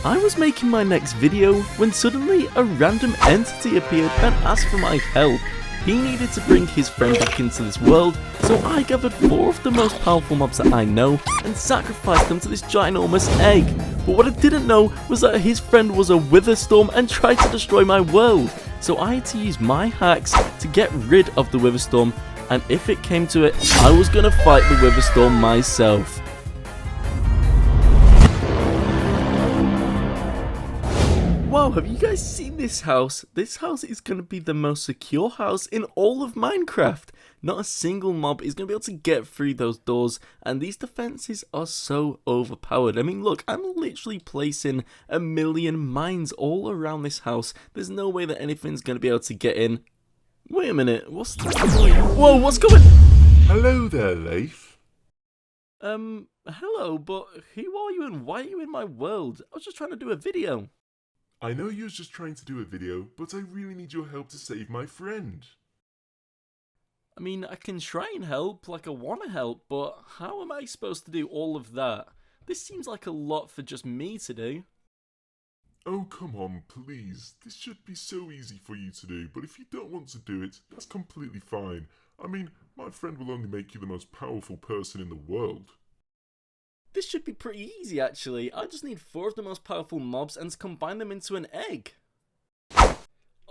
I was making my next video when suddenly a random entity appeared and asked for my help. He needed to bring his friend back into this world, so I gathered 4 of the most powerful mobs that I know and sacrificed them to this ginormous egg. But what I didn't know was that his friend was a WITHERSTORM and tried to destroy my world. So I had to use my hacks to get rid of the WITHERSTORM, and if it came to it, I was gonna fight the WITHERSTORM myself. Wow, have you guys seen this house? This house is going to be the most secure house in all of Minecraft. Not a single mob is going to be able to get through those doors, and these defenses are so overpowered. I mean, look, I'm literally placing 1,000,000 mines all around this house. There's no way that anything's going to be able to get in. Wait a minute, what's that? Whoa, what's going on? Hello there, Leif. Hello, but who are you and why are you in my world? I was just trying to do a video. I know you was just trying to do a video, but I really need your help to save my friend. I mean, I can try and help, like I want to help, but how am I supposed to do all of that? This seems like a lot for just me to do. Oh, come on, please. This should be so easy for you to do, but if you don't want to do it, that's completely fine. I mean, my friend will only make you the most powerful person in the world. This should be pretty easy, actually. I just need 4 of the most powerful mobs and to combine them into an egg.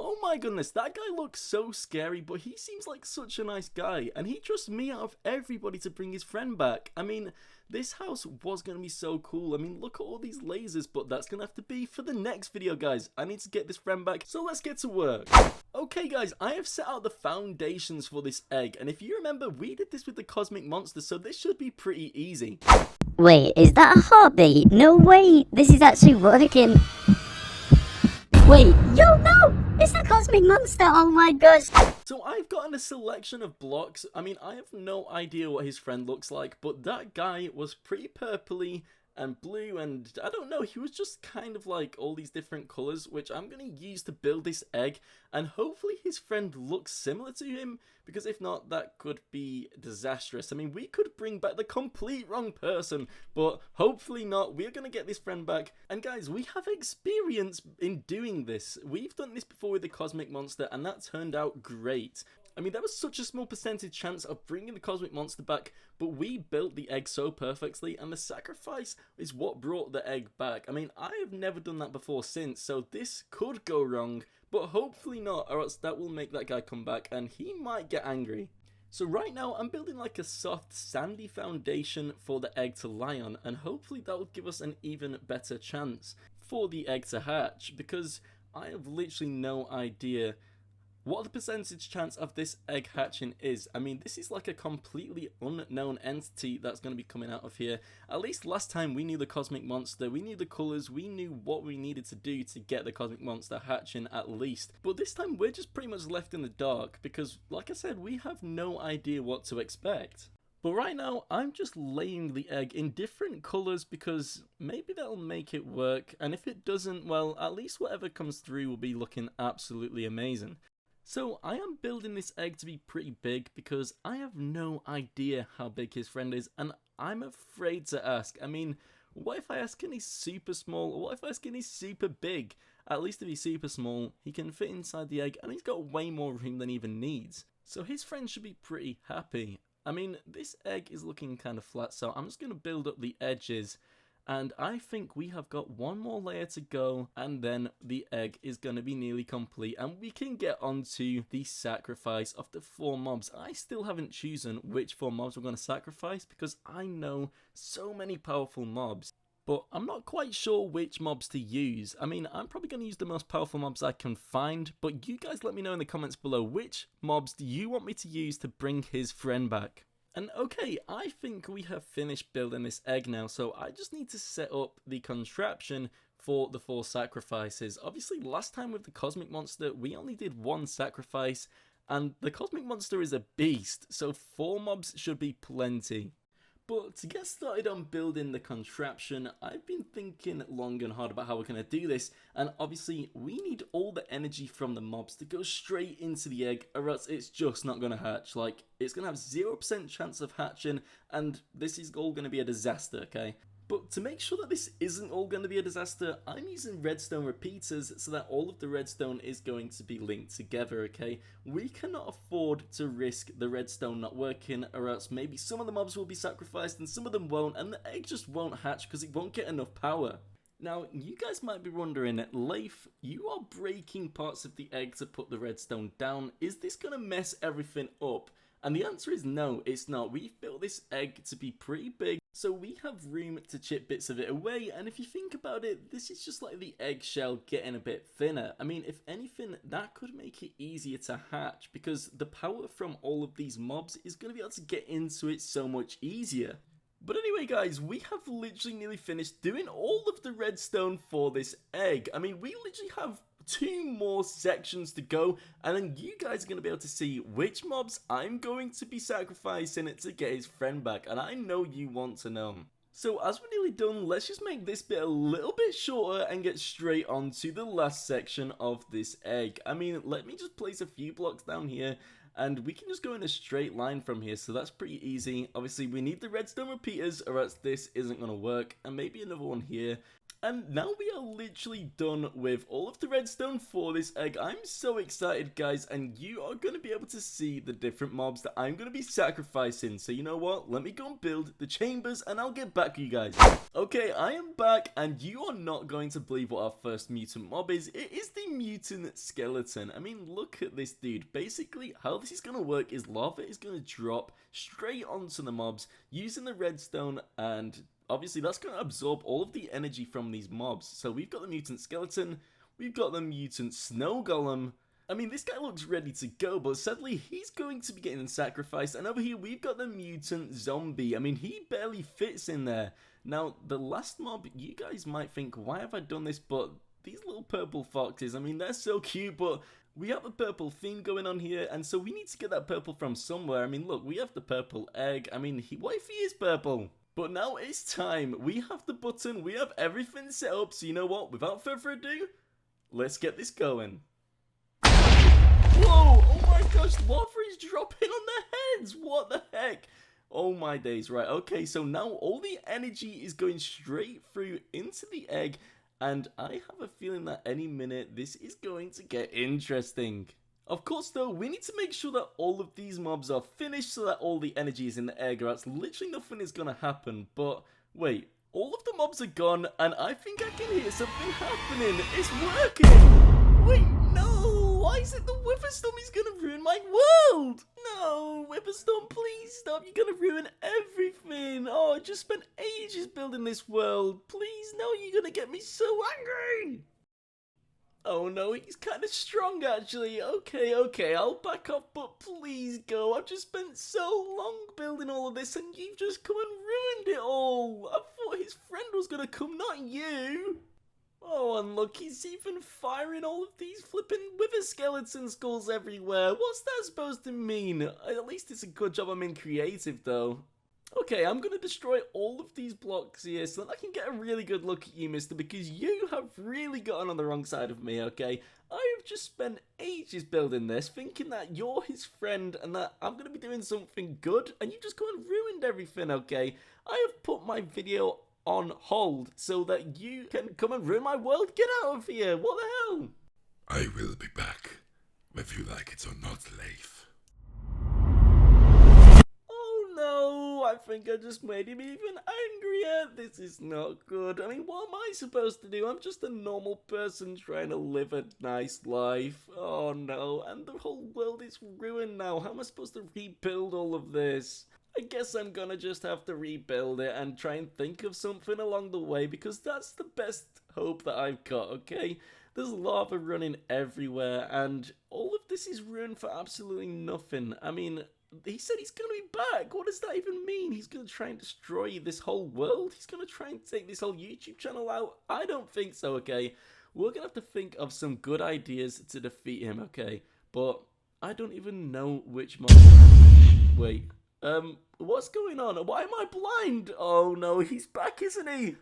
Oh my goodness, that guy looks so scary, but he seems like such a nice guy, and he trusts me out of everybody to bring his friend back. I mean, this house was going to be so cool. I mean, look at all these lasers, but that's going to have to be for the next video, guys. I need to get this friend back, so let's get to work. Okay, guys, I have set out the foundations for this egg, and if you remember, we did this with the cosmic monster, so this should be pretty easy. Wait, is that a heartbeat? No way, this is actually working. Wait, yo, no! It's the cosmic monster, oh my gosh! So I've gotten a selection of blocks. I mean, I have no idea what his friend looks like, but that guy was pretty purpley and blue, and I don't know, he was just kind of like all these different colours, which I'm going to use to build this egg, and hopefully his friend looks similar to him, because if not, that could be disastrous. I mean, we could bring back the complete wrong person, but hopefully not. We're going to get this friend back, and guys, we have experience in doing this. We've done this before with the cosmic monster, and that turned out great. I mean, there was such a small percentage chance of bringing the cosmic monster back, but we built the egg so perfectly, and the sacrifice is what brought the egg back. I mean, I have never done that before since, so this could go wrong, but hopefully not, or else that will make that guy come back, and he might get angry. So right now, I'm building like a soft, sandy foundation for the egg to lie on, and hopefully that will give us an even better chance for the egg to hatch, because I have literally no idea what the percentage chance of this egg hatching is. I mean, this is like a completely unknown entity that's going to be coming out of here. At least last time we knew the cosmic monster, we knew the colours, we knew what we needed to do to get the cosmic monster hatching at least. But this time we're just pretty much left in the dark because, like I said, we have no idea what to expect. But right now, I'm just laying the egg in different colours because maybe that'll make it work. And if it doesn't, well, at least whatever comes through will be looking absolutely amazing. So I am building this egg to be pretty big because I have no idea how big his friend is, and I'm afraid to ask. I mean, what if I ask and he's super small, or what if I ask and he's super big? At least if he's super small, he can fit inside the egg and he's got way more room than he even needs. So his friend should be pretty happy. I mean, this egg is looking kind of flat, so I'm just going to build up the edges. And I think we have got one more layer to go, and then the egg is going to be nearly complete, and we can get onto the sacrifice of the 4 mobs. I still haven't chosen which 4 mobs we're going to sacrifice because I know so many powerful mobs, but I'm not quite sure which mobs to use. I mean, I'm probably going to use the most powerful mobs I can find, but you guys let me know in the comments below which mobs do you want me to use to bring his friend back. And okay, I think we have finished building this egg now, so I just need to set up the contraption for the 4 sacrifices. Obviously, last time with the cosmic monster, we only did 1 sacrifice, and the cosmic monster is a beast, so 4 mobs should be plenty. But to get started on building the contraption, I've been thinking long and hard about how we're going to do this, and obviously we need all the energy from the mobs to go straight into the egg, or else it's just not going to hatch. Like, it's going to have 0% chance of hatching, and this is all going to be a disaster, okay? But to make sure that this isn't all going to be a disaster, I'm using redstone repeaters so that all of the redstone is going to be linked together, okay? We cannot afford to risk the redstone not working, or else maybe some of the mobs will be sacrificed and some of them won't, and the egg just won't hatch because it won't get enough power. Now, you guys might be wondering, Leif, you are breaking parts of the egg to put the redstone down. Is this going to mess everything up? And the answer is no, it's not. We've built this egg to be pretty big, so we have room to chip bits of it away, and if you think about it, this is just like the eggshell getting a bit thinner. I mean, if anything, that could make it easier to hatch, because the power from all of these mobs is going to be able to get into it so much easier. But anyway guys, we have literally nearly finished doing all of the redstone for this egg. I mean, we literally have 2 more sections to go, and then you guys are going to be able to see which mobs I'm going to be sacrificing it to get his friend back, and I know you want to know. So as we're nearly done, let's just make this bit a little bit shorter and get straight on to the last section of this egg. I mean, let me just place a few blocks down here, and we can just go in a straight line from here, so that's pretty easy. Obviously, we need the redstone repeaters, or else this isn't going to work, and maybe another one here. And now we are literally done with all of the redstone for this egg. I'm so excited, guys, and you are going to be able to see the different mobs that I'm going to be sacrificing. So you know what? Let me go and build the chambers, and I'll get back to you guys. Okay, I am back, and you are not going to believe what our first mutant mob is. It is the mutant skeleton. I mean, look at this dude. Basically, how this is going to work is lava is going to drop straight onto the mobs using the redstone, and obviously that's going to absorb all of the energy from these mobs. So we've got the mutant skeleton, we've got the mutant snow golem. I mean, this guy looks ready to go, but sadly he's going to be getting sacrificed. And over here we've got the mutant zombie. I mean, he barely fits in there. Now, the last mob, you guys might think, why have I done this? But these little purple foxes, I mean, they're so cute, but we have a purple theme going on here, and so we need to get that purple from somewhere. I mean, look, we have the purple egg. I mean, what if he is purple? But now it's time. We have the button, we have everything set up, so you know what? Without further ado, let's get this going. Whoa! Oh my gosh, lava is dropping on their heads! What the heck? Oh my days, right, okay, so now all the energy is going straight through into the egg, and I have a feeling that any minute this is going to get interesting. Of course though, we need to make sure that all of these mobs are finished so that all the energy is in the egg, or else literally nothing is gonna happen. But wait, all of the mobs are gone, and I think I can hear something happening. It's working! Wait, no! Why is it the WITHERSTORM is gonna ruin my world? No, WITHERSTORM, please stop. You're gonna ruin everything. Oh, I just spent ages building this world. Please, no, you're gonna get me so angry. Oh no, he's kind of strong actually. Okay, I'll back off, but please go. I've just spent so long building all of this, and you've just come and ruined it all. I thought his friend was gonna come, not you. Oh, and look, he's even firing all of these flipping wither skeleton skulls everywhere. What's that supposed to mean? At least it's a good job I'm in creative though. Okay, I'm going to destroy all of these blocks here so that I can get a really good look at you, mister, because you have really gotten on the wrong side of me, okay? I have just spent ages building this, thinking that you're his friend and that I'm going to be doing something good, and you just gone and ruined everything, okay? I have put my video on hold so that you can come and ruin my world. Get out of here. What the hell? I will be back, whether you like it or not, Leif. No, I think I just made him even angrier. This is not good. I mean, what am I supposed to do? I'm just a normal person trying to live a nice life. Oh no, and the whole world is ruined now. How am I supposed to rebuild all of this? I guess I'm gonna just have to rebuild it and try and think of something along the way, because that's the best hope that I've got, okay? There's lava running everywhere, and all of this is ruined for absolutely nothing. I mean, he said he's going to be back. What does that even mean? He's going to try and destroy this whole world? He's going to try and take this whole YouTube channel out? I don't think so, okay? We're going to have to think of some good ideas to defeat him, okay? But I don't even know which mob. Wait, what's going on? Why am I blind? Oh no, he's back, isn't he?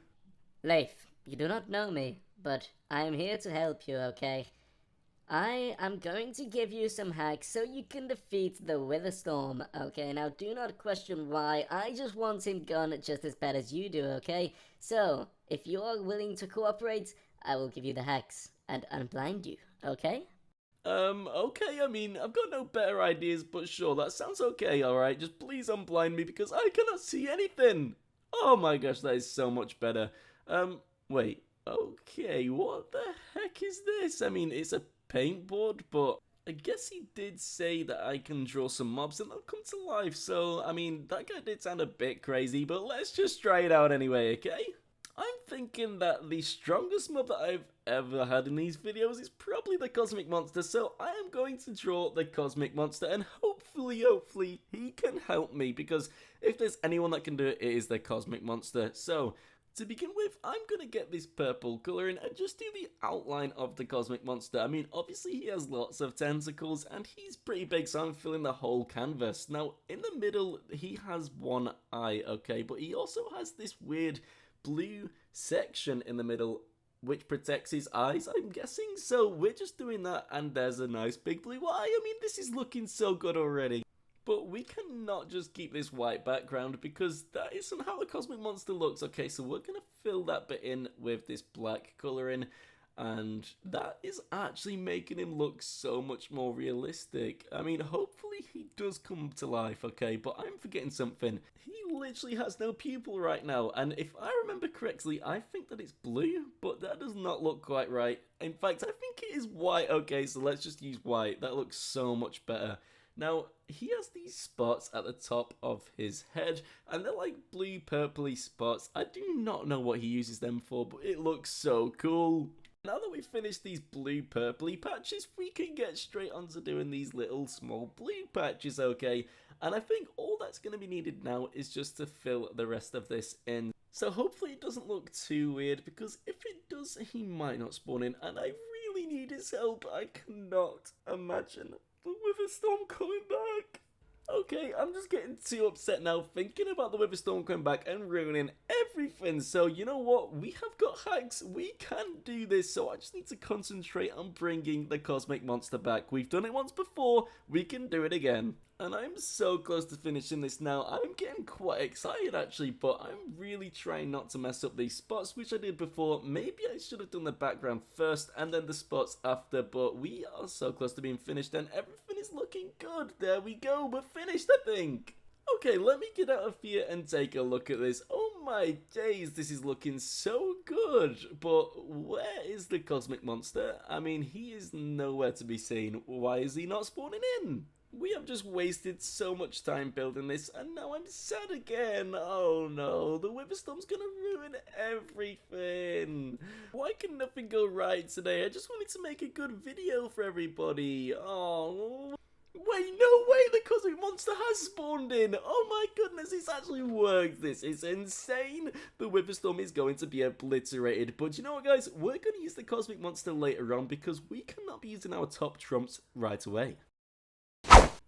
Leif, you do not know me, but I am here to help you, okay? I am going to give you some hacks so you can defeat the WITHERSTORM, okay? Now, do not question why. I just want him gone just as bad as you do, okay? So, if you are willing to cooperate, I will give you the hex and unblind you, okay? Okay, I mean, I've got no better ideas, but sure, that sounds okay, alright? Just please unblind me because I cannot see anything! Oh my gosh, that is so much better. Wait, okay, what the heck is this? I mean, it's a paintboard, but I guess he did say that I can draw some mobs and they'll come to life, so, I mean, that guy did sound a bit crazy, but let's just try it out anyway, okay? I'm thinking that the strongest mob that I've ever had in these videos is probably the Cosmic Monster, so I am going to draw the Cosmic Monster, and hopefully, he can help me, because if there's anyone that can do it, it is the Cosmic Monster. So, to begin with, I'm going to get this purple colouring and just do the outline of the Cosmic Monster. I mean, obviously he has lots of tentacles and he's pretty big, so I'm filling the whole canvas. Now, in the middle, he has one eye, okay, but he also has this weird blue section in the middle which protects his eyes, I'm guessing. So we're just doing that, and there's a nice big blue eye. I mean, this is looking so good already. But we cannot just keep this white background because that isn't how the Cosmic Monster looks. Okay, so we're going to fill that bit in with this black colouring, and that is actually making him look so much more realistic. I mean, hopefully he does come to life, okay, but I'm forgetting something. He literally has no pupil right now, and if I remember correctly, I think that it's blue, but that does not look quite right. In fact, I think it is white. Okay, so let's just use white. That looks so much better. Now, he has these spots at the top of his head, and they're like blue purpley spots. I do not know what he uses them for, but it looks so cool. Now that we've finished these blue purpley patches, we can get straight onto doing these little small blue patches, okay? And I think all that's going to be needed now is just to fill the rest of this in. So hopefully it doesn't look too weird, because if it does, he might not spawn in, and I really need his help. I cannot imagine the WITHERSTORM coming back. Okay, I'm just getting too upset now thinking about the WITHERSTORM coming back and ruining everything. So you know what? We have got hacks. We can do this. So I just need to concentrate on bringing the Cosmic Monster back. We've done it once before. We can do it again. And I'm so close to finishing this now. I'm getting quite excited actually, but I'm really trying not to mess up these spots, which I did before. Maybe I should have done the background first and then the spots after, but we are so close to being finished and everything is looking good. There we go, we're finished, I think. Okay, let me get out of here and take a look at this. Oh my days, this is looking so good. But where is the Cosmic Monster? I mean, he is nowhere to be seen. Why is he not spawning in? We have just wasted so much time building this, and now I'm sad again. Oh no, the WITHERSTORM's gonna ruin everything. Why can nothing go right today? I just wanted to make a good video for everybody. Oh, wait, no way, the Cosmic Monster has spawned in. Oh my goodness, it's actually worked. This is insane. The WITHERSTORM is going to be obliterated. But you know what, guys? We're going to use the Cosmic Monster later on because we cannot be using our top trumps right away.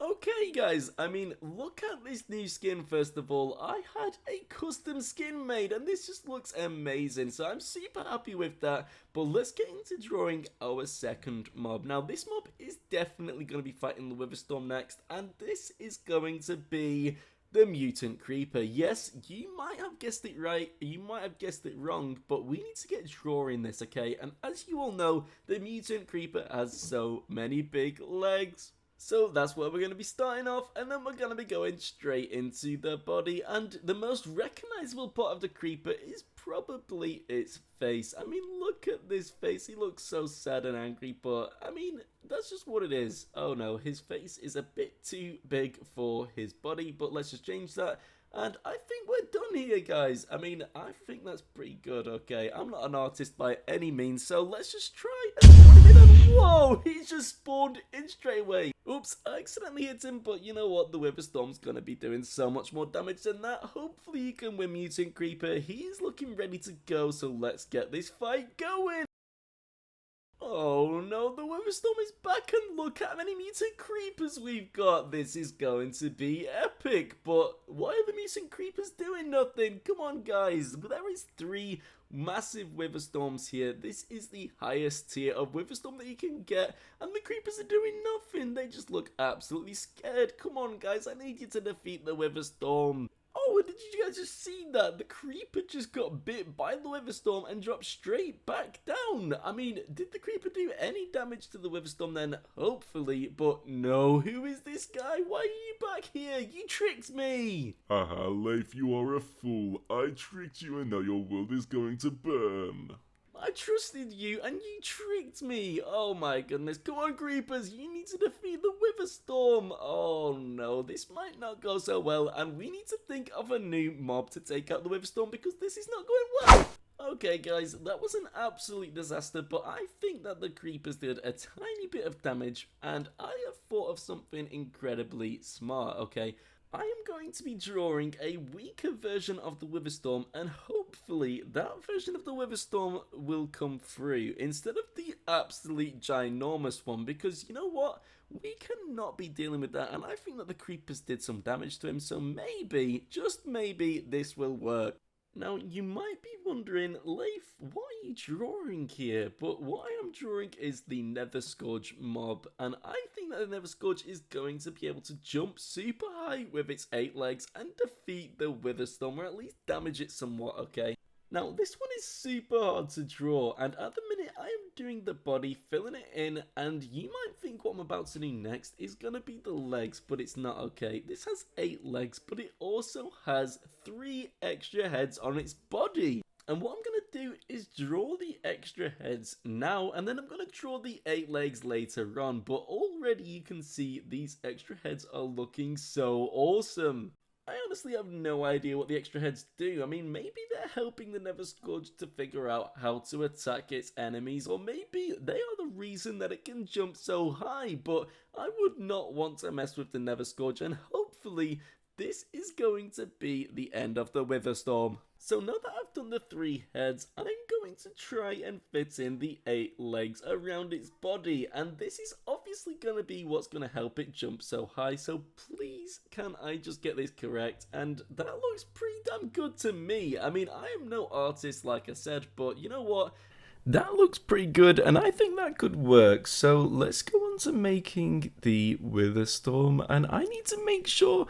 Okay guys, I mean, look at this new skin first of all. I had a custom skin made and this just looks amazing, so I'm super happy with that. But let's get into drawing our second mob. Now this mob is definitely going to be fighting the WITHERSTORM next, and this is going to be the Mutant Creeper. Yes, you might have guessed it right, you might have guessed it wrong, but we need to get drawing this, okay? And as you all know, the Mutant Creeper has so many big legs. So that's where we're going to be starting off, and then we're going to be going straight into the body, and the most recognizable part of the creeper is probably its face. I mean, look at this face, he looks so sad and angry, but I mean, that's just what it is. Oh no, his face is a bit too big for his body, but let's just change that. And I think we're done here, guys. I mean, I think that's pretty good, okay? I'm not an artist by any means, so let's just try and spawn him in, and whoa, he just spawned in straight away. Oops, I accidentally hit him, but you know what? The WITHERSTORM's gonna be doing so much more damage than that. Hopefully you can win, Mutant Creeper. He's looking ready to go, so let's get this fight going. Oh no, the WITHERSTORM is back, and look how many Mutant Creepers we've got. This is going to be epic, but why are the Mutant Creepers doing nothing? Come on guys, there is 3 massive WITHERSTORMs here. This is the highest tier of WITHERSTORM that you can get, and the Creepers are doing nothing. They just look absolutely scared. Come on guys, I need you to defeat the WITHERSTORM. Whoa, did you guys just see that? The creeper just got bit by the WITHERSTORM and dropped straight back down. I mean, did the creeper do any damage to the WITHERSTORM then? Hopefully, but no. Who is this guy? Why are you back here? You tricked me. Haha, Leif, you are a fool. I tricked you and now your world is going to burn. I trusted you and you tricked me. Oh my goodness. Come on, creepers. You need to defeat the WITHERSTORM. Oh no, this might not go so well and we need to think of a new mob to take out the WITHERSTORM because this is not going well. Okay guys, that was an absolute disaster, but I think that the creepers did a tiny bit of damage and I have thought of something incredibly smart, okay? I am going to be drawing a weaker version of the WITHERSTORM and hopefully that version of the WITHERSTORM will come through instead of the absolute ginormous one, because you know what? We cannot be dealing with that and I think that the creepers did some damage to him, so maybe, just maybe, this will work. Now, you might be wondering, Leif, what are you drawing here? But what I am drawing is the nether scorge mob, and I think that the nether scorge is going to be able to jump super high with its 8 legs and defeat the WITHERSTORM, or at least damage it somewhat, okay? Now, this one is super hard to draw, and at the minute I am doing the body, filling it in, and you might think what I'm about to do next is going to be the legs, but it's not, okay? This has 8 legs, but it also has 3 extra heads on its body. And what I'm going to do is draw the extra heads now, and then I'm going to draw the 8 legs later on, but already you can see these extra heads are looking so awesome. I honestly have no idea what the extra heads do. I mean, maybe they're helping the nether scorge to figure out how to attack its enemies, or maybe they are the reason that it can jump so high, but I would not want to mess with the nether scorge, and hopefully this is going to be the end of the WITHERSTORM. So now that I've done the 3 heads, I'm going to try and fit in the 8 legs around its body, and this is obviously going to be what's going to help it jump so high, so please can I just get this correct? And that looks pretty damn good to me. I mean, I am no artist like I said, but you know what? That looks pretty good, and I think that could work. So let's go on to making the WITHERSTORM, and I need to make sure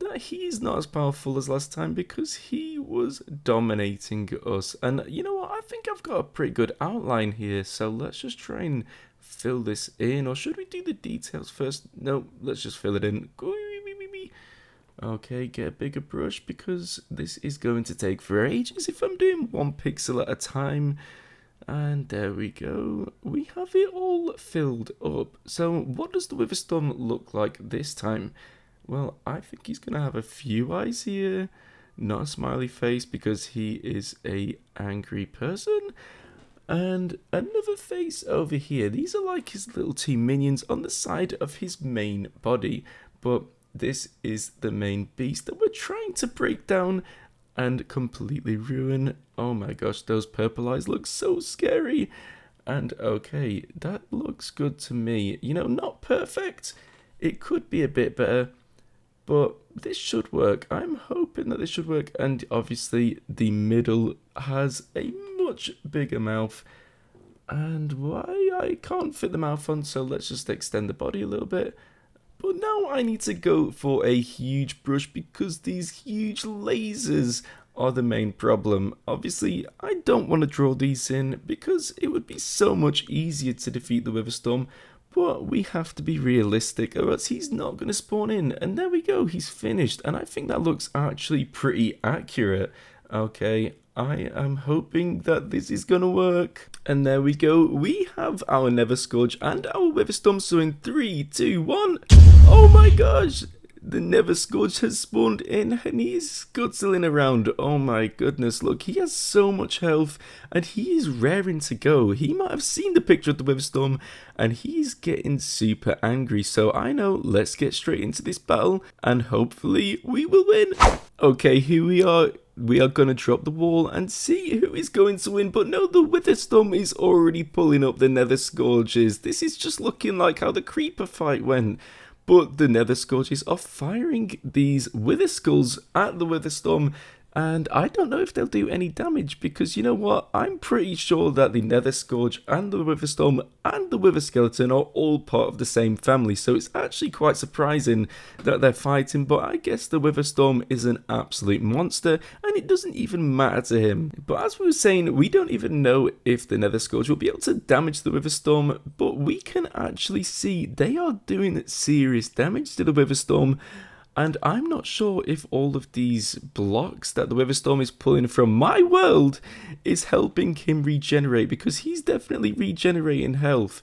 that he's not as powerful as last time because he was dominating us. And you know what, I think I've got a pretty good outline here, so let's just try and fill this in. Or should we do the details first? No, let's just fill it in. Okay, get a bigger brush because this is going to take for ages if I'm doing 1 pixel at a time. And there we go, we have it all filled up. So what does the WITHERSTORM look like this time? Well, I think he's going to have a few eyes here, not a smiley face because he is a angry person, and another face over here. These are like his little team minions on the side of his main body, but this is the main beast that we're trying to break down and completely ruin. Oh my gosh, those purple eyes look so scary. And okay, that looks good to me. You know, not perfect. It could be a bit better, but this should work. I'm hoping that this should work. And obviously the middle has a much bigger mouth. And why I can't fit the mouth on, so let's just extend the body a little bit. But now I need to go for a huge brush because these huge lasers are the main problem. Obviously, I don't want to draw these in because it would be so much easier to defeat the WITHERSTORM. But we have to be realistic or else he's not going to spawn in. And there we go, he's finished. And I think that looks actually pretty accurate. Okay, I am hoping that this is going to work. And there we go, we have our nether scorge and our WITHERSTORM. So in 3, 2, 1. Oh my gosh! The nether scorge has spawned in and he is scuttling around. Oh my goodness, look, he has so much health and he is raring to go. He might have seen the picture of the WITHERSTORM and he's getting super angry. So I know, let's get straight into this battle and hopefully we will win. Okay, here we are. We are going to drop the wall and see who is going to win. But no, the WITHERSTORM is already pulling up the nether scourges. This is just looking like how the creeper fight went. But the nether scourges are firing these wither skulls at the WITHERSTORM. And I don't know if they'll do any damage because you know what? I'm pretty sure that the Nether Scourge and the Witherstorm and the Wither Skeleton are all part of the same family. So it's actually quite surprising that they're fighting. But I guess the Witherstorm is an absolute monster and it doesn't even matter to him. But as we were saying, we don't even know if the Nether Scourge will be able to damage the Witherstorm. But we can actually see they are doing serious damage to the Witherstorm. And I'm not sure if all of these blocks that the Witherstorm is pulling from my world is helping him regenerate, because he's definitely regenerating health.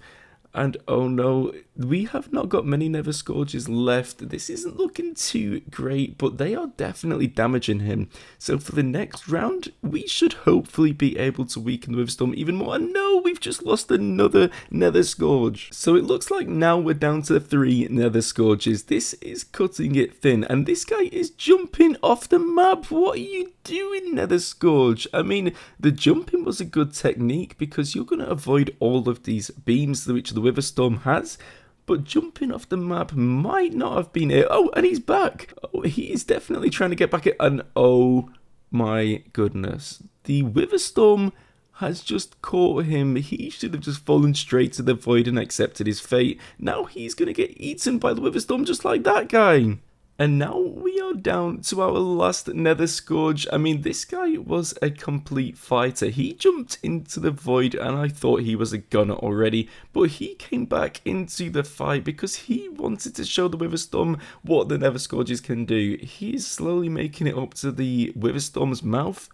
And oh no, we have not got many Nether Scourges left. This isn't looking too great, but they are definitely damaging him. So for the next round, we should hopefully be able to weaken the Witherstorm even more. And no, we've just lost another Nether Scourge. So it looks like now we're down to 3 Nether Scourges. This is cutting it thin, and this guy is jumping off the map. What are you doing, Nether Scourge? I mean, the jumping was a good technique because you're going to avoid all of these beams which the Witherstorm has. But jumping off the map might not have been it. Oh, and he's back. Oh, he is definitely trying to get back in. And oh my goodness. The Witherstorm has just caught him. He should have just fallen straight to the void and accepted his fate. Now he's going to get eaten by the Witherstorm just like that guy. And now we are down to our last Nether Scourge. I mean, this guy was a complete fighter. He jumped into the void and I thought he was a gunner already. But he came back into the fight because he wanted to show the Witherstorm what the Nether Scourges can do. He is slowly making it up to the Witherstorm's mouth.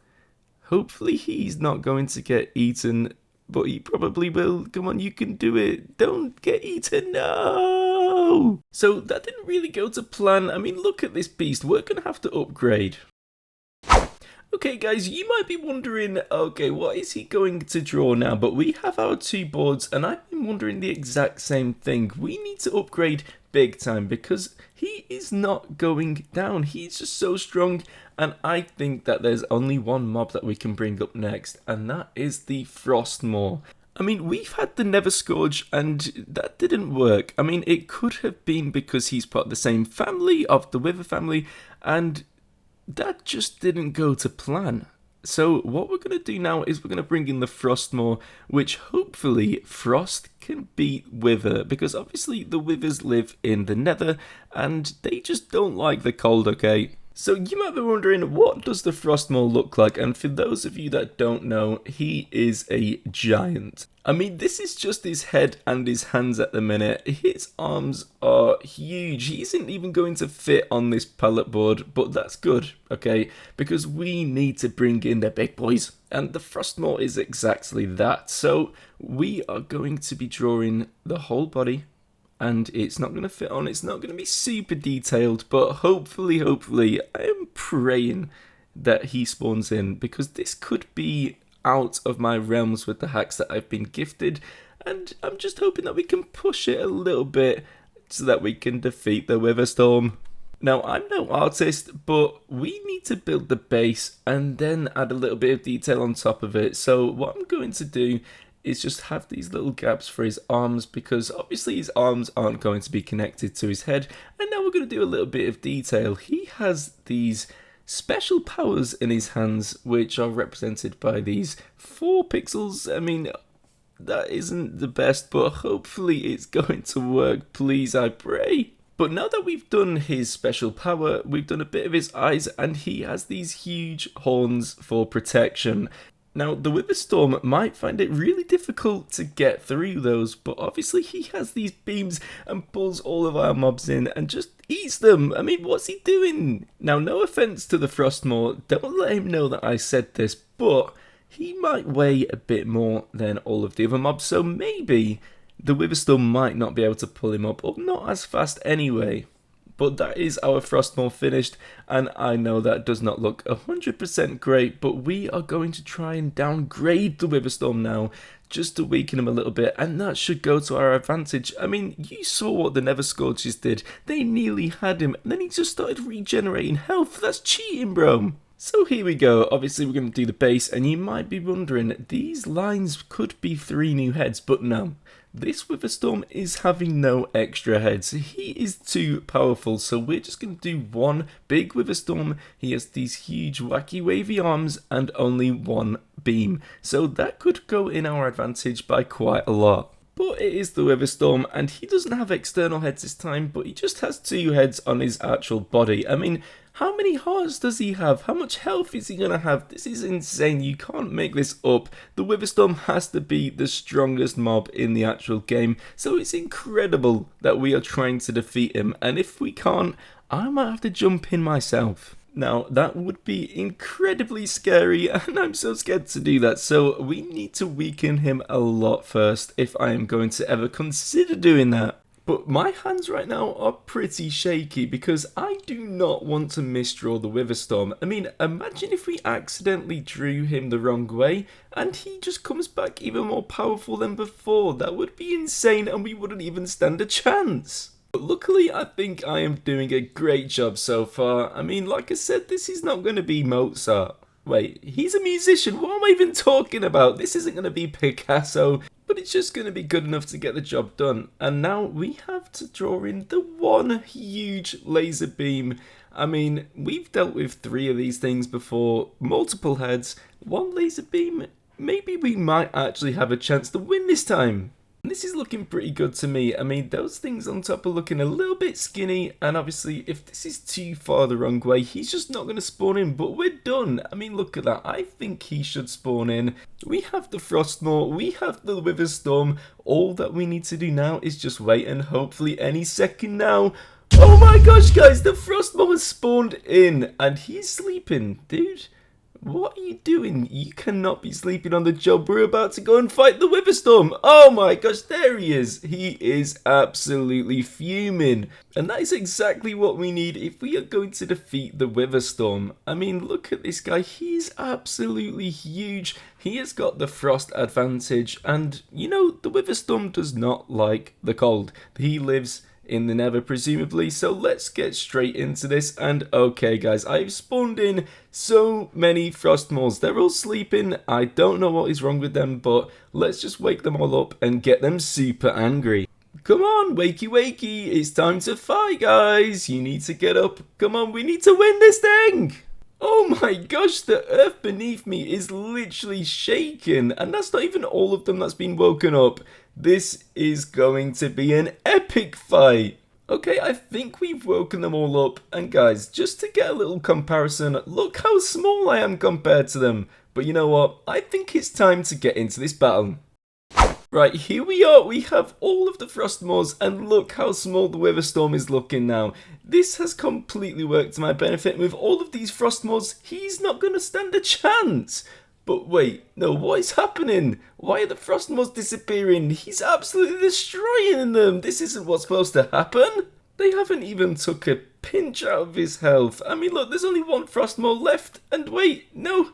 Hopefully he's not going to get eaten, but he probably will. Come on, you can do it. Don't get eaten. No! So that didn't really go to plan. I mean, look at this beast. We're going to have to upgrade. Okay, guys, you might be wondering, okay, what is he going to draw now? But we have our 2 boards, and I've been wondering the exact same thing. We need to upgrade big time because he is not going down. He's just so strong. And I think that there's only one mob that we can bring up next, and that is the Frostmaw. I mean, we've had the Nether Scourge, and that didn't work. I mean, it could have been because he's part of the same family, of the Wither family, and that just didn't go to plan. So what we're going to do now is we're going to bring in the Frostmaw, which hopefully Frost can beat Wither, because obviously the Withers live in the Nether, and they just don't like the cold, okay? So you might be wondering, what does the Frostmaw look like? And for those of you that don't know, he is a giant. I mean, this is just his head and his hands at the minute. His arms are huge. He isn't even going to fit on this pallet board, but that's good, okay? Because we need to bring in the big boys. And the Frostmaw is exactly that. So we are going to be drawing the whole body. And it's not going to fit on, it's not going to be super detailed, but hopefully, I am praying that he spawns in, because this could be out of my realms with the hacks that I've been gifted, and I'm just hoping that we can push it a little bit so that we can defeat the WITHERSTORM. Now, I'm no artist, but we need to build the base and then add a little bit of detail on top of it. So what I'm going to do is just have these little gaps for his arms, because obviously his arms aren't going to be connected to his head. And now we're going to do a little bit of detail. He has these special powers in his hands, which are represented by these 4 pixels. I mean, that isn't the best, but hopefully it's going to work. Please, I pray. But now that we've done his special power, we've done a bit of his eyes, and he has these huge horns for protection. Now, the WITHERSTORM might find it really difficult to get through those, but obviously he has these beams and pulls all of our mobs in and just eats them. I mean, what's he doing? Now, no offense to the Frostmaw, don't let him know that I said this, but he might weigh a bit more than all of the other mobs, so maybe the WITHERSTORM might not be able to pull him up, or not as fast anyway. But that is our Frostmaw finished, and I know that does not look 100% great, but we are going to try and downgrade the WITHERSTORM now, just to weaken him a little bit, and that should go to our advantage. I mean, you saw what the Nether Scourges did. They nearly had him, and then he just started regenerating health. That's cheating, bro. So here we go, obviously we're going to do the base, and you might be wondering, these lines could be 3 new heads, but no. This WITHERSTORM is having no extra heads. He is too powerful, so we're just going to do one big WITHERSTORM. He has these huge wacky wavy arms and only one beam, so that could go in our advantage by quite a lot. But it is the WITHERSTORM, and he doesn't have external heads this time, but he just has 2 heads on his actual body. I mean, how many hearts does he have? How much health is he going to have? This is insane. You can't make this up. The WITHERSTORM has to be the strongest mob in the actual game. So it's incredible that we are trying to defeat him. And if we can't, I might have to jump in myself. Now, that would be incredibly scary, and I'm so scared to do that, so we need to weaken him a lot first if I am going to ever consider doing that. But my hands right now are pretty shaky because I do not want to misdraw the WITHERSTORM. I mean, imagine if we accidentally drew him the wrong way and he just comes back even more powerful than before. That would be insane and we wouldn't even stand a chance. But luckily, I think I am doing a great job so far. I mean, like I said, this is not going to be Mozart. Wait, he's a musician. What am I even talking about? This isn't going to be Picasso. But it's just going to be good enough to get the job done. And now we have to draw in the one huge laser beam. I mean, we've dealt with 3 of these things before. Multiple heads, 1 laser beam. Maybe we might actually have a chance to win this time. This is looking pretty good to me. I mean, those things on top are looking a little bit skinny, and obviously if this is too far the wrong way, he's just not going to spawn in, but we're done. I mean, look at that. I think he should spawn in. We have the Frostmore, we have the WITHERSTORM. All that we need to do now is just wait, and hopefully any second now. Oh my gosh, guys, the Frostmore has spawned in, and he's sleeping. Dude, what are you doing? You cannot be sleeping on the job. We're about to go and fight the WITHERSTORM. Oh my gosh, there he is. He is absolutely fuming. And that is exactly what we need if we are going to defeat the WITHERSTORM. I mean, look at this guy. He's absolutely huge. He has got the frost advantage. And, you know, the WITHERSTORM does not like the cold. He lives in the nether presumably, so let's get straight into this. And okay guys, I've spawned in so many Frostmores. They're all sleeping. I don't know what is wrong with them, but let's just wake them all up and get them super angry. Come on, wakey wakey, it's time to fight guys. You need to get up. Come on, we need to win this thing. Oh my gosh, the earth beneath me is literally shaking, and that's not even all of them that's been woken up. This is going to be an epic fight. Okay, I think we've woken them all up, and guys, just to get a little comparison, look how small I am compared to them. But you know what, I think it's time to get into this battle. Right, here we are, we have all of the Frostmores, and look how small the WITHERSTORM is looking now. This has completely worked to my benefit. With all of these Frostmores, he's not going to stand a chance. But wait, no, what is happening? Why are the Frostmores disappearing? He's absolutely destroying them. This isn't what's supposed to happen. They haven't even took a pinch out of his health. I mean, look, there's only 1 Frostmore left. And wait, no.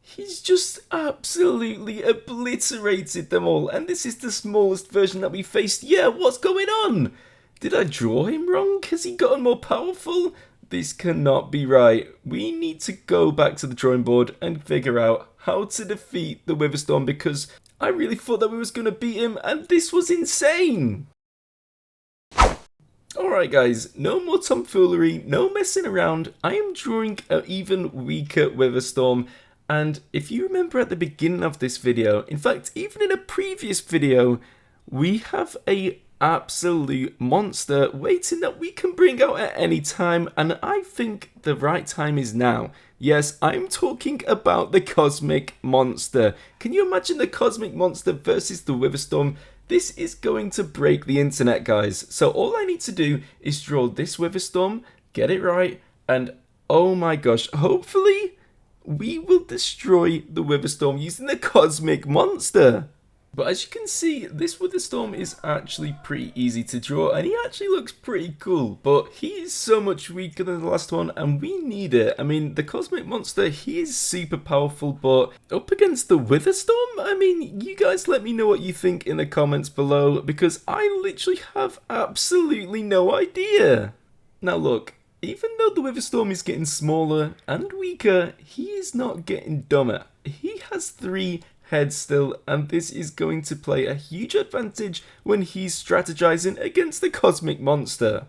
He's just absolutely obliterated them all. And this is the smallest version that we faced. Yeah, what's going on? Did I draw him wrong? Has he gotten more powerful? This cannot be right. We need to go back to the drawing board and figure out how to defeat the WITHERSTORM, because I really thought that we was going to beat him and this was insane. Alright guys, no more tomfoolery, no messing around. I am drawing an even weaker WITHERSTORM, and if you remember at the beginning of this video, in fact even in a previous video, we have a absolute monster waiting that we can bring out at any time, and I think the right time is now. Yes, I'm talking about the cosmic monster. Can you imagine the cosmic monster versus the WITHERSTORM? This is going to break the internet, guys. So all I need to do is draw this WITHERSTORM, get it right, and oh my gosh, hopefully we will destroy the WITHERSTORM using the cosmic monster. But as you can see, this WITHERSTORM is actually pretty easy to draw, and he actually looks pretty cool, but he is so much weaker than the last one, and we need it. I mean, the Cosmic Monster, he is super powerful, but up against the WITHERSTORM? I mean, you guys let me know what you think in the comments below, because I literally have absolutely no idea. Now look, even though the WITHERSTORM is getting smaller and weaker, he is not getting dumber. He has 3 heads still, and this is going to play a huge advantage when he's strategizing against the cosmic monster.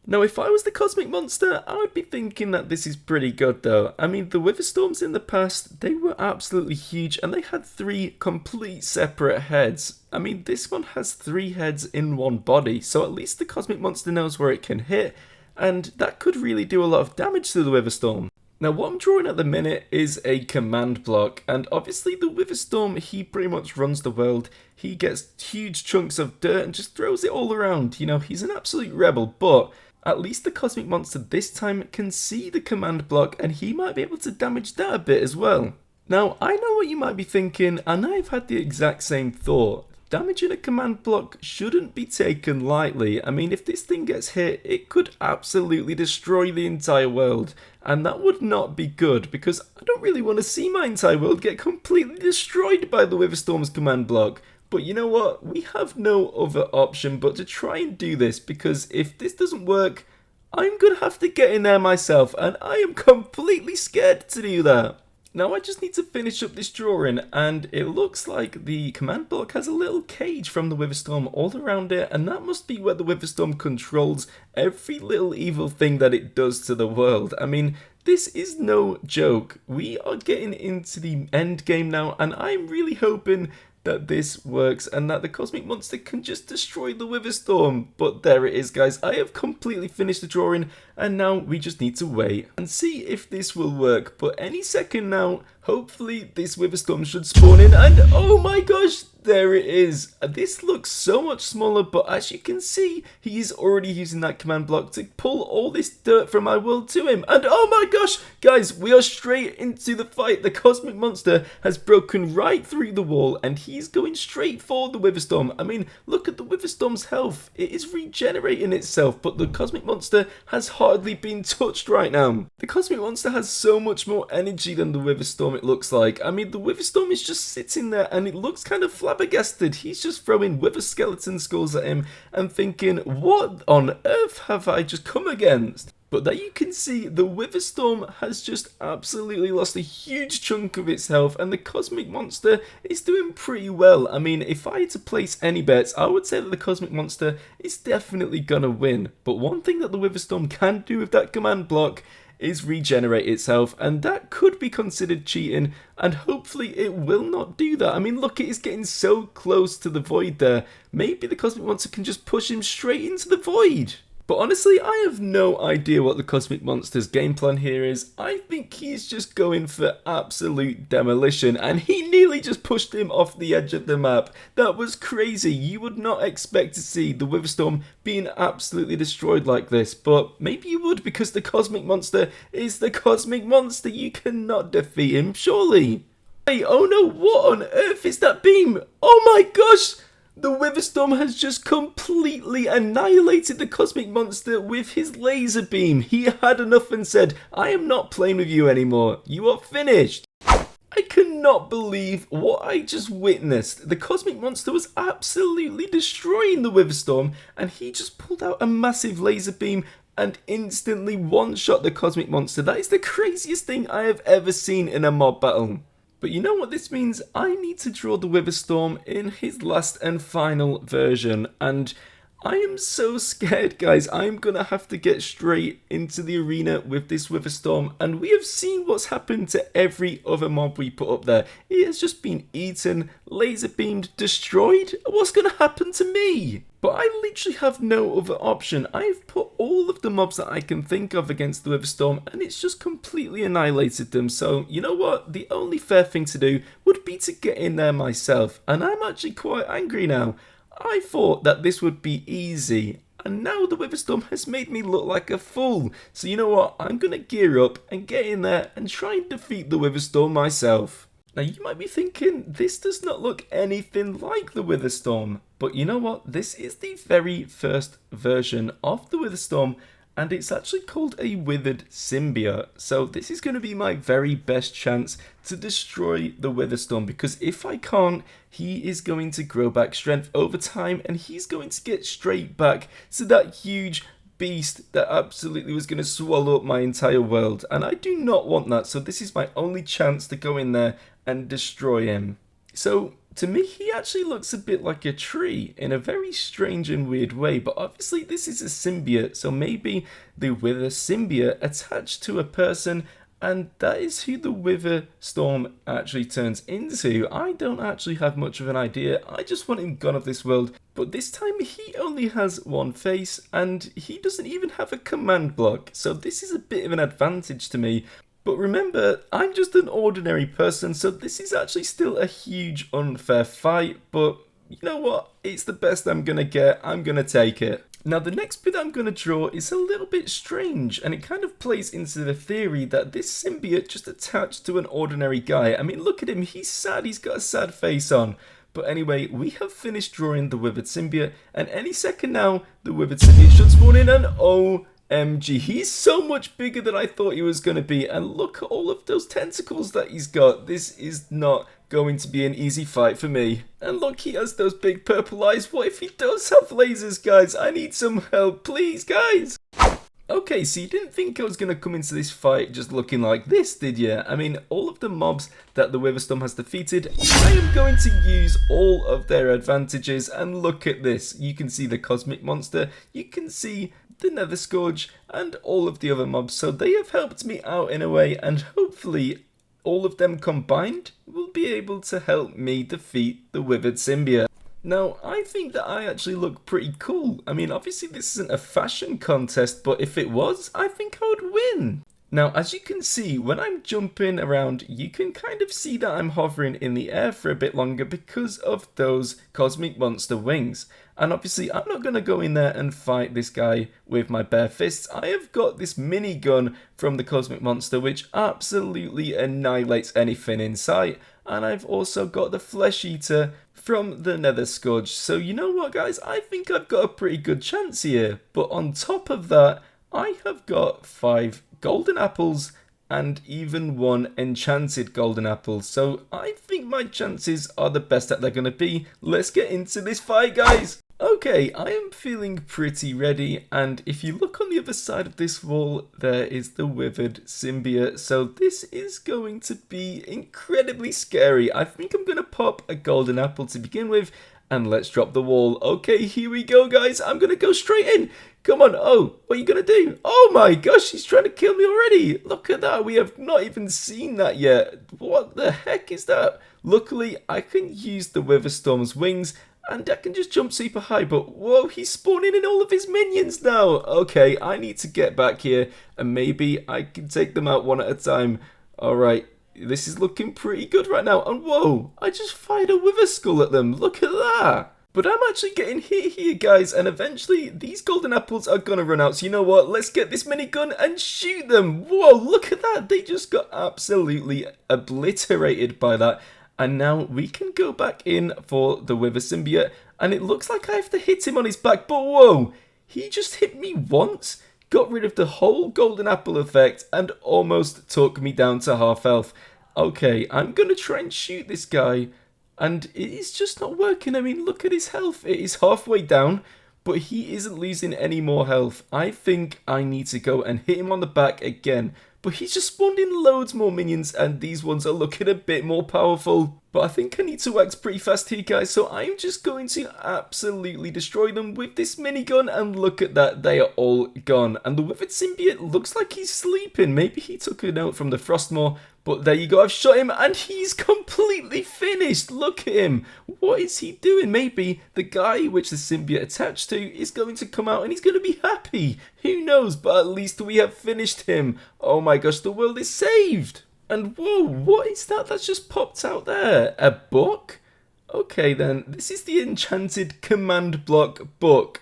Now, if I was the cosmic monster, I would be thinking that this is pretty good though. I mean, the WITHERSTORMs in the past, they were absolutely huge and they had 3 complete separate heads. I mean, this one has 3 heads in one body, so at least the cosmic monster knows where it can hit, and that could really do a lot of damage to the WITHERSTORM. Now, what I'm drawing at the minute is a command block, and obviously the WITHERSTORM, he pretty much runs the world. He gets huge chunks of dirt and just throws it all around. You know, he's an absolute rebel, but at least the cosmic monster this time can see the command block, and he might be able to damage that a bit as well. Now, I know what you might be thinking, and I've had the exact same thought. Damaging a command block shouldn't be taken lightly. I mean, if this thing gets hit, it could absolutely destroy the entire world. And that would not be good, because I don't really want to see my entire world get completely destroyed by the WITHERSTORM's command block. But you know what? We have no other option but to try and do this, because if this doesn't work, I'm going to have to get in there myself, and I am completely scared to do that. Now I just need to finish up this drawing, and it looks like the command block has a little cage from the WITHERSTORM all around it, and that must be where the WITHERSTORM controls every little evil thing that it does to the world. I mean, this is no joke. We are getting into the end game now, and I'm really hoping that this works and that the cosmic monster can just destroy the WITHERSTORM. But there it is, guys. I have completely finished the drawing, and now we just need to wait and see if this will work. But any second now, hopefully this WITHERSTORM should spawn in, and oh my gosh, there it is. This looks so much smaller, but as you can see, he is already using that command block to pull all this dirt from my world to him. And oh my gosh, guys, we are straight into the fight. The cosmic monster has broken right through the wall, and he's going straight for the WITHERSTORM. I mean, look at the WITHERSTORM's health. It is regenerating itself, but the cosmic monster has hardly been touched right now. The cosmic monster has so much more energy than the WITHERSTORM, it looks like. I mean, the WITHERSTORM is just sitting there, and it looks kind of flabbergasted. He's just throwing wither skeleton skulls at him and thinking, what on earth have I just come against? But there you can see the WITHERSTORM has just absolutely lost a huge chunk of its health, and the cosmic monster is doing pretty well. I mean, if I had to place any bets, I would say that the cosmic monster is definitely gonna win. But one thing that the WITHERSTORM can do with that command block is regenerate itself, and that could be considered cheating, and hopefully it will not do that. I mean, look, it is getting so close to the void there. Maybe the cosmic monster can just push him straight into the void. But honestly, I have no idea what the cosmic monster's game plan here is. I think he's just going for absolute demolition, and he nearly just pushed him off the edge of the map. That was crazy. You would not expect to see the WITHERSTORM being absolutely destroyed like this, but maybe you would, because the cosmic monster is the cosmic monster. You cannot defeat him, surely. Hey, oh no, what on earth is that beam? Oh my gosh! The WITHERSTORM has just completely annihilated the cosmic monster with his laser beam. He had enough and said, I am not playing with you anymore. You are finished. I cannot believe what I just witnessed. The cosmic monster was absolutely destroying the WITHERSTORM, and he just pulled out a massive laser beam and instantly one-shot the cosmic monster. That is the craziest thing I have ever seen in a mob battle. But you know what this means? I need to draw the WITHERSTORM in his last and final version, and I am so scared, guys. I'm gonna have to get straight into the arena with this WITHERSTORM, and we have seen what's happened to every other mob we put up there. It has just been eaten, laser beamed, destroyed. What's gonna happen to me? But I literally have no other option. I've put all of the mobs that I can think of against the WITHERSTORM, and it's just completely annihilated them. So, you know what? The only fair thing to do would be to get in there myself, and I'm actually quite angry now. I thought that this would be easy, and now the WITHERSTORM has made me look like a fool. So you know what? I'm going to gear up and get in there and try and defeat the WITHERSTORM myself. Now you might be thinking, this does not look anything like the WITHERSTORM. But you know what? This is the very first version of the WITHERSTORM, and it's actually called a withered symbiote. So this is going to be my very best chance to destroy the WITHERSTORM, because if I can't, he is going to grow back strength over time, and he's going to get straight back to that huge beast that absolutely was going to swallow up my entire world, and I do not want that, so this is my only chance to go in there and destroy him. So, to me, he actually looks a bit like a tree in a very strange and weird way, but obviously this is a symbiote, so maybe the Wither symbiote attached to a person, and that is who the WITHERSTORM actually turns into. I don't actually have much of an idea, I just want him gone off this world, but this time he only has one face, and he doesn't even have a command block, so this is a bit of an advantage to me. But remember, I'm just an ordinary person, so this is actually still a huge unfair fight, but you know what? It's the best I'm gonna get, I'm gonna take it. Now the next bit I'm gonna draw is a little bit strange, and it kind of plays into the theory that this symbiote just attached to an ordinary guy. I mean, look at him, he's sad, he's got a sad face on. But anyway, we have finished drawing the withered symbiote, and any second now, the withered symbiote should spawn in, and OMG, he's so much bigger than I thought he was going to be, and look at all of those tentacles that he's got. This is not going to be an easy fight for me. And look, he has those big purple eyes. What if he does have lasers, guys? I need some help, please, guys. Okay, so you didn't think I was going to come into this fight just looking like this, did you? I mean, all of the mobs that the WITHERSTORM has defeated, I am going to use all of their advantages, and look at this. You can see the cosmic monster, you can see the nether scorge, and all of the other mobs, so they have helped me out in a way, and hopefully all of them combined will be able to help me defeat the withered symbiote. Now, I think that I actually look pretty cool. I mean, obviously this isn't a fashion contest, but if it was, I think I would win. Now, as you can see, when I'm jumping around, you can kind of see that I'm hovering in the air for a bit longer because of those cosmic monster wings. And obviously, I'm not going to go in there and fight this guy with my bare fists. I have got this minigun from the cosmic monster, which absolutely annihilates anything in sight. And I've also got the flesh eater from the nether scorge. So you know what, guys? I think I've got a pretty good chance here. But on top of that, I have got 5 golden apples and even 1 enchanted golden apple. So I think my chances are the best that they're going to be. Let's get into this fight, guys. Okay, I am feeling pretty ready, and if you look on the other side of this wall, there is the withered symbiote, so this is going to be incredibly scary. I think I'm going to pop a golden apple to begin with, and let's drop the wall. Okay, here we go, guys. I'm going to go straight in. Come on. Oh, what are you going to do? Oh my gosh, he's trying to kill me already. Look at that. We have not even seen that yet. What the heck is that? Luckily, I can use the WITHERSTORM's wings, and I can just jump super high, but whoa, he's spawning in all of his minions now. Okay, I need to get back here, and maybe I can take them out one at a time. Alright, this is looking pretty good right now. And whoa, I just fired a wither skull at them. Look at that. But I'm actually getting hit here, guys, and eventually these golden apples are gonna run out. So you know what? Let's get this minigun and shoot them. Whoa, look at that. They just got absolutely obliterated by that. And now we can go back in for the wither symbiote, and it looks like I have to hit him on his back, but whoa, he just hit me once, got rid of the whole golden apple effect, and almost took me down to half health. Okay, I'm gonna try and shoot this guy, and it is just not working. I mean, look at his health, it is halfway down, but he isn't losing any more health. I think I need to go and hit him on the back again. But he's just spawned in loads more minions, and these ones are looking a bit more powerful. But I think I need to wax pretty fast here, guys, so I'm just going to absolutely destroy them with this minigun, and look at that, they are all gone. And the withered symbiote looks like he's sleeping. Maybe he took a note from the Frostmaw, but there you go, I've shot him, and he's completely finished. Look at him. What is he doing? Maybe the guy which the symbiote attached to is going to come out, and he's going to be happy. Who knows, but at least we have finished him. Oh my gosh, the world is saved. And whoa, what is that that's just popped out there? A book? Okay then, this is the enchanted command block book.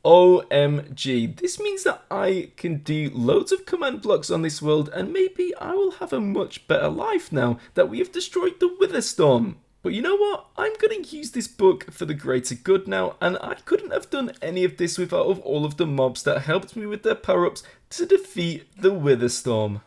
OMG, this means that I can do loads of command blocks on this world, and maybe I will have a much better life now that we have destroyed the WITHERSTORM. But you know what? I'm going to use this book for the greater good now, and I couldn't have done any of this without all of the mobs that helped me with their power-ups to defeat the WITHERSTORM.